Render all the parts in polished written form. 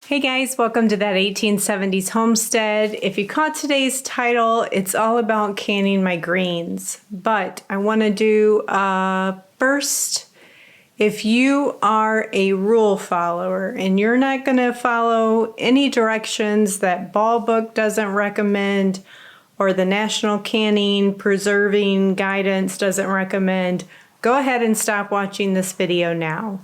Hey guys, welcome to that 1870s homestead. If you caught today's title, it's all about canning my greens. But I want to do first, if you are a rule follower and you're not going to follow any directions that Ball Book doesn't recommend or the National Canning Preserving Guidance doesn't recommend, go ahead and stop watching this video now,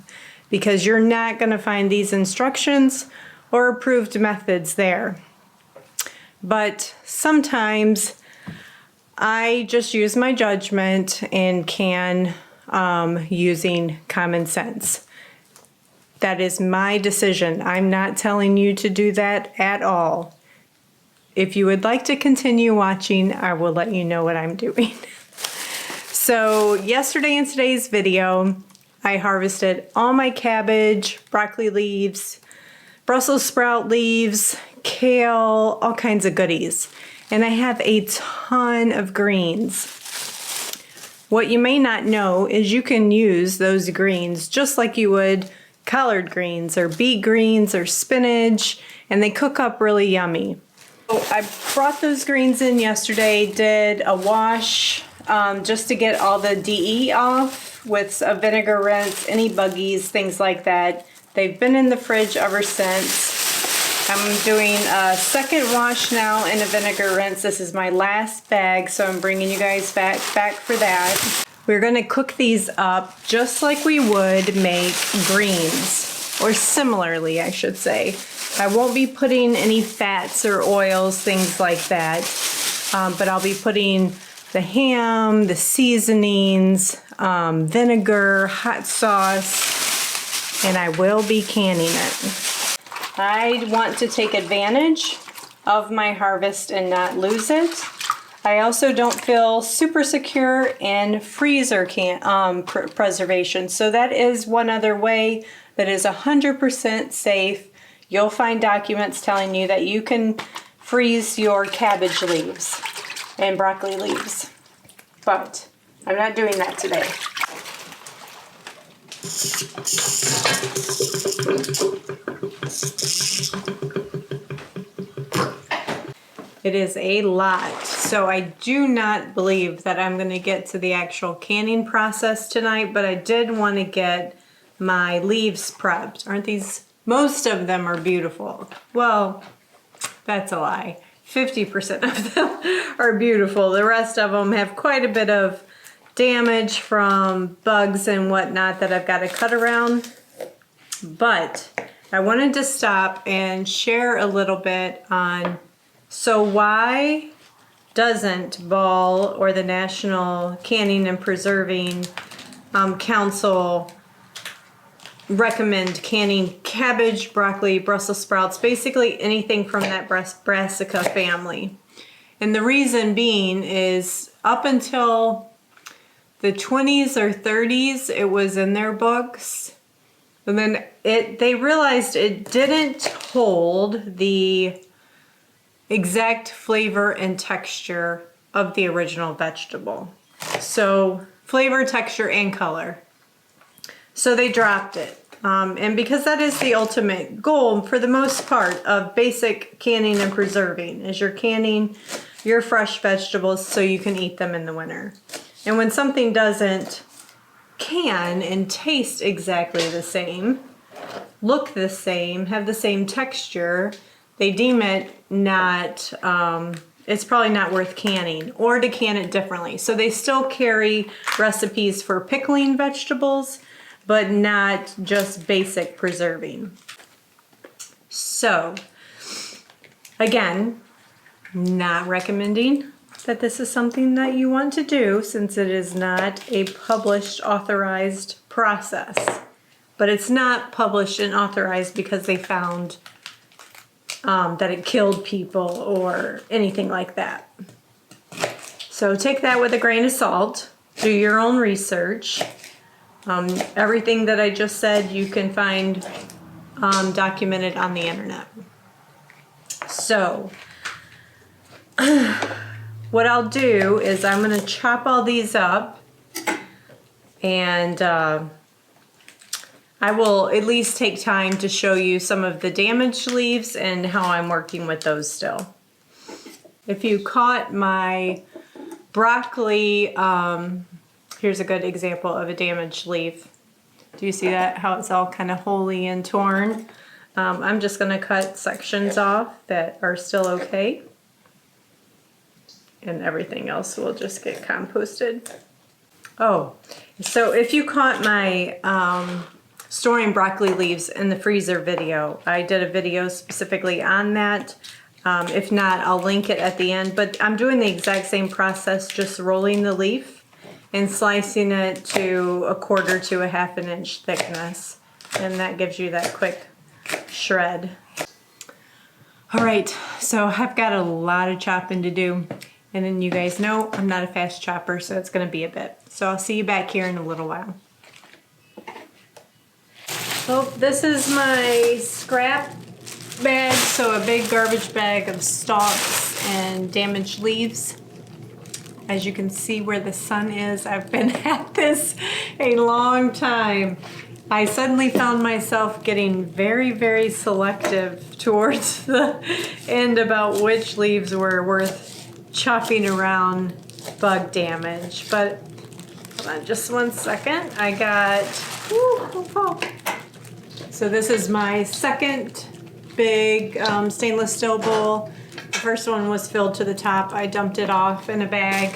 because you're not going to find these instructions or approved methods there. But sometimes I just use my judgment and can using common sense. That is my decision. I'm not telling you to do that at all. If you would like to continue watching, I will let you know what I'm doing. So yesterday in today's video, I harvested all my cabbage, broccoli leaves, Brussels sprout leaves, kale, all kinds of goodies. And I have a ton of greens. What you may not know is you can use those greens just like you would collard greens or beet greens or spinach, and they cook up really yummy. So I brought those greens in yesterday, did a wash just to get all the DE off with a vinegar rinse, any buggies, things like that. They've been in the fridge ever since. I'm doing a second wash now in a vinegar rinse. This is my last bag, so I'm bringing you guys back for that. We're going to cook these up just like we would make greens, or similarly, I should say. I won't be putting any fats or oils, things like that, but I'll be putting the ham, the seasonings, vinegar, hot sauce, and I will be canning it. I want to take advantage of my harvest and not lose it. I also don't feel super secure in freezer preservation, so that is one other way that is 100% safe. You'll find documents telling you that you can freeze your cabbage leaves and broccoli leaves, but I'm not doing that today. It is a lot, so I do not believe that I'm going to get to the actual canning process tonight, but I did want to get my leaves prepped. Aren't these? Most of them are beautiful. Well, that's a lie. 50% of them are beautiful. The rest of them have quite a bit of damage from bugs and whatnot that I've got to cut around. But I wanted to stop and share a little bit on, so why doesn't Ball or the National Canning and Preserving Council recommend canning cabbage, broccoli, Brussels sprouts, basically anything from that brassica family? And the reason being is up until the 20s or 30s, it was in their books. And then they realized it didn't hold the exact flavor and texture of the original vegetable. So flavor, texture, and color. So they dropped it. And because that is the ultimate goal, for the most part, of basic canning and preserving, is you're canning your fresh vegetables so you can eat them in the winter. And when something doesn't can and taste exactly the same, look the same, have the same texture, they deem it not, it's probably not worth canning, or to can it differently. So they still carry recipes for pickling vegetables, but not just basic preserving. So, again, not recommending that this is something that you want to do, since it is not a published, authorized process. But it's not published and authorized because they found that it killed people or anything like that. So take that with a grain of salt. Do your own research. Everything that I just said you can find documented on the internet. So what I'll do is I'm going to chop all these up, and I will at least take time to show you some of the damaged leaves and how I'm working with those still. If you caught my broccoli, here's a good example of a damaged leaf. Do you see that? How it's all kind of holy and torn? I'm just going to cut sections off that are still okay. And everything else will just get composted. Oh, so if you caught my storing broccoli leaves in the freezer video, I did a video specifically on that. If not, I'll link it at the end. But I'm doing the exact same process, just rolling the leaf and slicing it to 1/4 to 1/2 inch thickness. And that gives you that quick shred. All right, so I've got a lot of chopping to do. And then you guys know I'm not a fast chopper, so it's gonna be a bit. So I'll see you back here in a little while. So this is my scrap bag, so a big garbage bag of stalks and damaged leaves. As you can see where the sun is, I've been at this a long time. I suddenly found myself getting very, very selective towards the end about which leaves were worth chopping around bug damage. But hold on just one second. I got, so this is my second big stainless steel bowl. The first one was filled to the top. I dumped it off in a bag.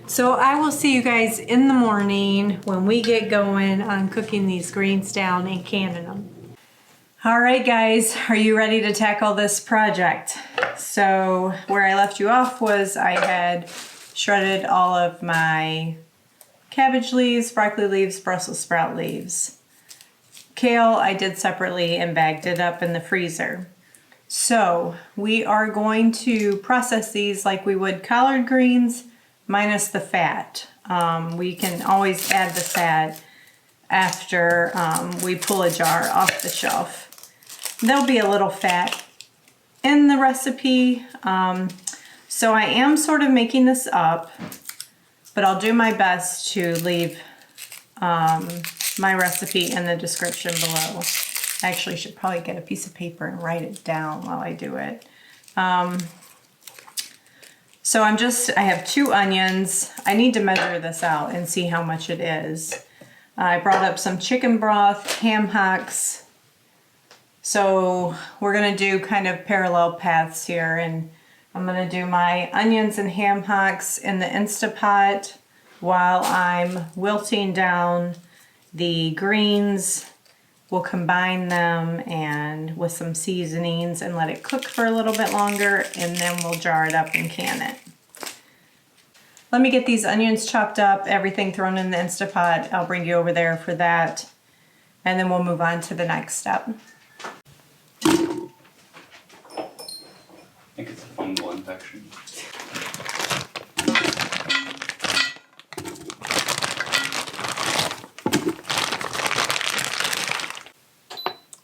So I will see you guys in the morning when we get going on cooking these greens down and canning them. All right, guys, are you ready to tackle this project? So where I left you off was I had shredded all of my cabbage leaves, broccoli leaves, Brussels sprout leaves. Kale I did separately and bagged it up in the freezer. So we are going to process these like we would collard greens, minus the fat. We can always add the fat after we pull a jar off the shelf. There'll be a little fat in the recipe, so I am sort of making this up, but I'll do my best to leave my recipe in the description below. I actually should probably get a piece of paper and write it down while I do it. So I have 2 onions. I need to measure this out and see how much it is. I brought up some chicken broth, hamhocks. So we're gonna do kind of parallel paths here, and I'm gonna do my onions and hamhocks in the Instapot while I'm wilting down the greens. We'll combine them and with some seasonings and let it cook for a little bit longer, and then we'll jar it up and can it. Let me get these onions chopped up, everything thrown in the Instapot. I'll bring you over there for that, and then we'll move on to the next step. I think it's a fungal infection.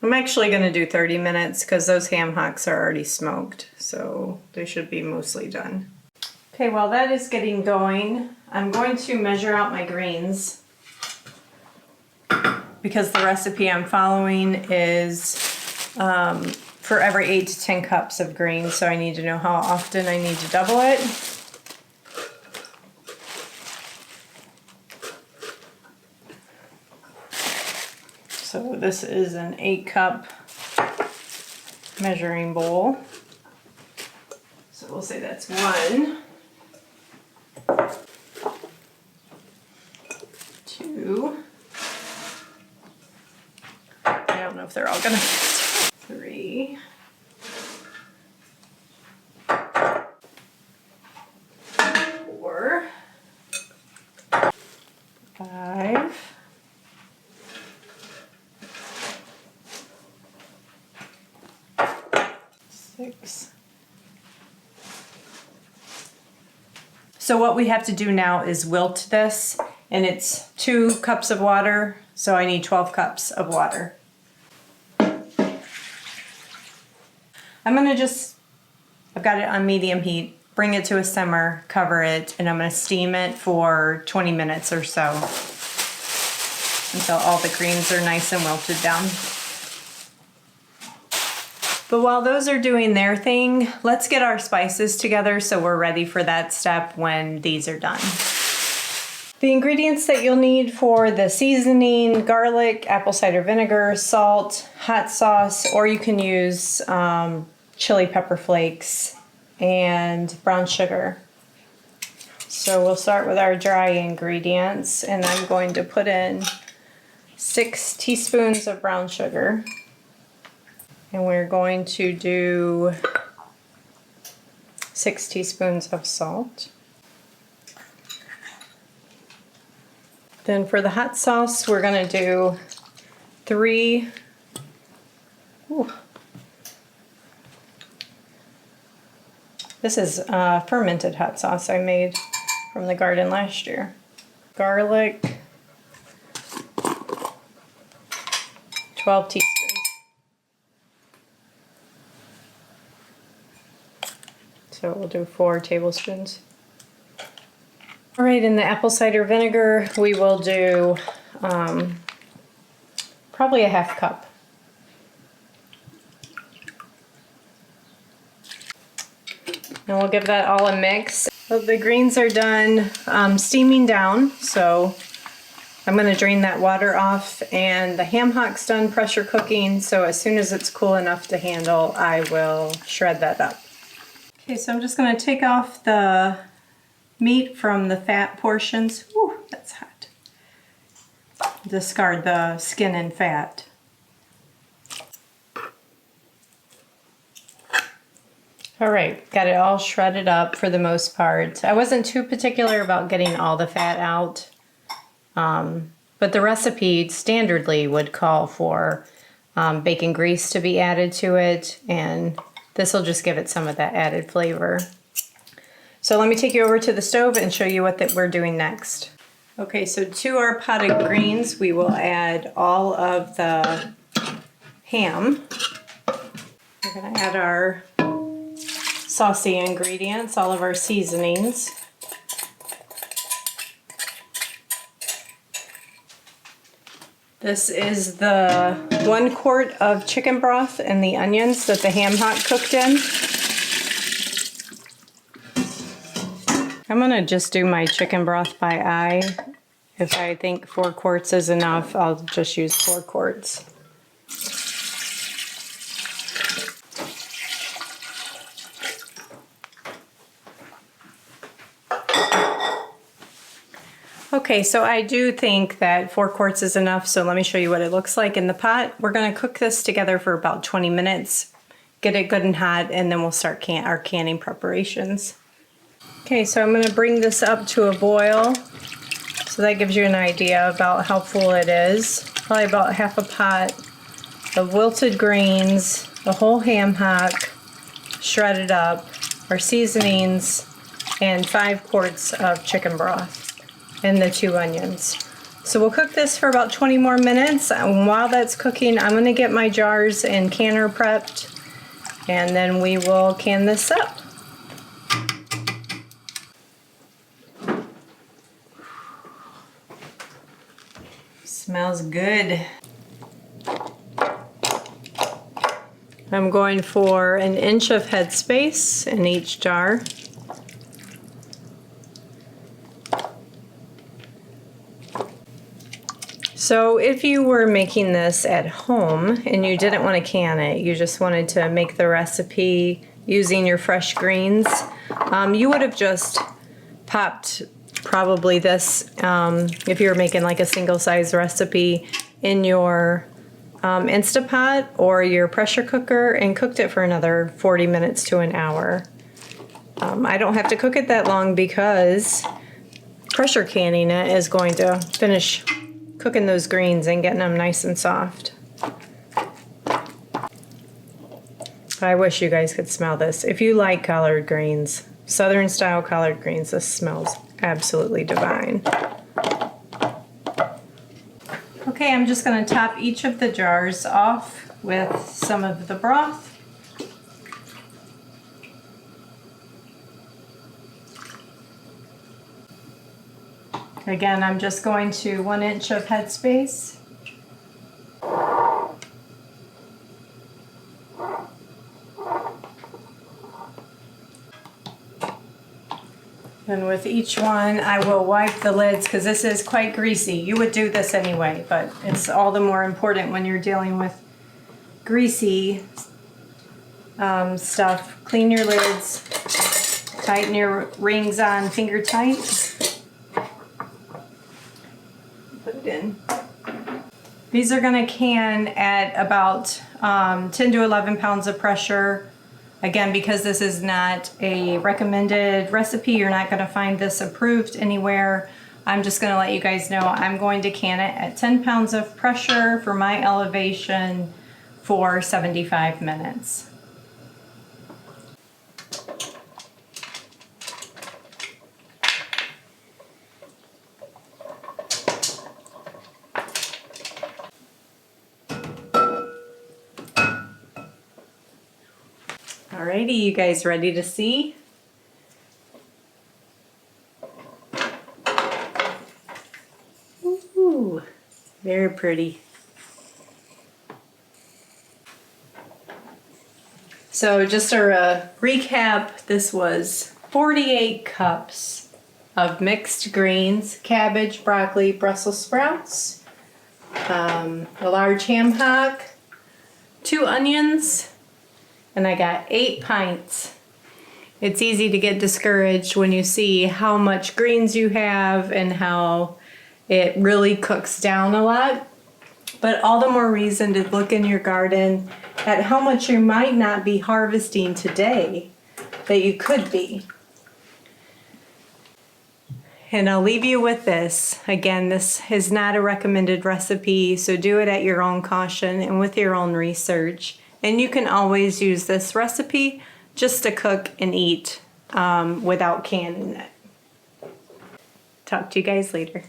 I'm actually going to do 30 minutes because those hamhocks are already smoked, so they should be mostly done. Okay, while that is getting going, I'm going to measure out my greens because the recipe I'm following is for every 8 to 10 cups of greens, so I need to know how often I need to double it. So this is an 8-cup measuring bowl. So we'll say that's 1, 2. I don't know if they're all gonna fit. 3. 4. 5. 6. So what we have to do now is wilt this, and it's 2 cups of water, so I need 12 cups of water. I'm gonna I've got it on medium heat, bring it to a simmer, cover it, and I'm gonna steam it for 20 minutes or so. until all the greens are nice and wilted down. But while those are doing their thing, let's get our spices together so we're ready for that step when these are done. The ingredients that you'll need for the seasoning: garlic, apple cider vinegar, salt, hot sauce, or you can use chili pepper flakes and brown sugar. So we'll start with our dry ingredients, and I'm going to put in 6 teaspoons of brown sugar. And we're going to do 6 teaspoons of salt. Then for the hot sauce, we're going to do 3. This is fermented hot sauce I made from the garden last year. Garlic, 12 teaspoons. So we'll do 4 tablespoons. All right, in the apple cider vinegar, we will do probably a half cup. And we'll give that all a mix. So the greens are done steaming down, so I'm going to drain that water off, and the ham hock's done pressure cooking, so as soon as it's cool enough to handle, I will shred that up. Okay, so I'm just going to take off the meat from the fat portions. Ooh, that's hot. Discard the skin and fat. All right, got it all shredded up for the most part. I wasn't too particular about getting all the fat out, but the recipe standardly would call for bacon grease to be added to it, and this will just give it some of that added flavor. So let me take you over to the stove and show you what we're doing next. Okay, so to our pot of greens, we will add all of the ham. We're gonna add our saucy ingredients, all of our seasonings. This is the 1 quart of chicken broth and the onions that the ham hock cooked in. I'm gonna just do my chicken broth by eye. If I think 4 quarts is enough, I'll just use 4 quarts. Okay, so I do think that 4 quarts is enough, so let me show you what it looks like in the pot. We're gonna cook this together for about 20 minutes, get it good and hot, and then we'll start our canning preparations. Okay, so I'm gonna bring this up to a boil, so that gives you an idea about how full it is. Probably about half a pot of wilted greens, the whole ham hock, shredded up, our seasonings, and 5 quarts of chicken broth, and the 2 onions. So we'll cook this for about 20 more minutes, and while that's cooking, I'm gonna get my jars and canner prepped, and then we will can this up. Smells good. I'm going for 1 inch of headspace in each jar. So if you were making this at home and you didn't want to can it, you just wanted to make the recipe using your fresh greens, you would have just popped probably this, if you were making like a single size recipe, in your Instapot or your pressure cooker and cooked it for another 40 minutes to an hour. I don't have to cook it that long because pressure canning it is going to finish cooking those greens and getting them nice and soft. I wish you guys could smell this. If you like collard greens, Southern style collard greens, this smells absolutely divine. Okay, I'm just going to top each of the jars off with some of the broth. Again, I'm just going to 1 inch of headspace. And with each one, I will wipe the lids because this is quite greasy. You would do this anyway, but it's all the more important when you're dealing with greasy stuff. Clean your lids, tighten your rings on finger tight. Put it in. These are gonna can at about 10 to 11 pounds of pressure. Again, because this is not a recommended recipe, you're not gonna find this approved anywhere. I'm just gonna let you guys know I'm going to can it at 10 pounds of pressure for my elevation for 75 minutes. Alrighty, you guys ready to see? Ooh, very pretty. So just a recap, this was 48 cups of mixed greens, cabbage, broccoli, Brussels sprouts, a large ham hock, 2 onions, and I got 8 pints. It's easy to get discouraged when you see how much greens you have and how it really cooks down a lot. But all the more reason to look in your garden at how much you might not be harvesting today that you could be. And I'll leave you with this. Again, this is not a recommended recipe, so do it at your own caution and with your own research. And you can always use this recipe just to cook and eat without canning it. Talk to you guys later.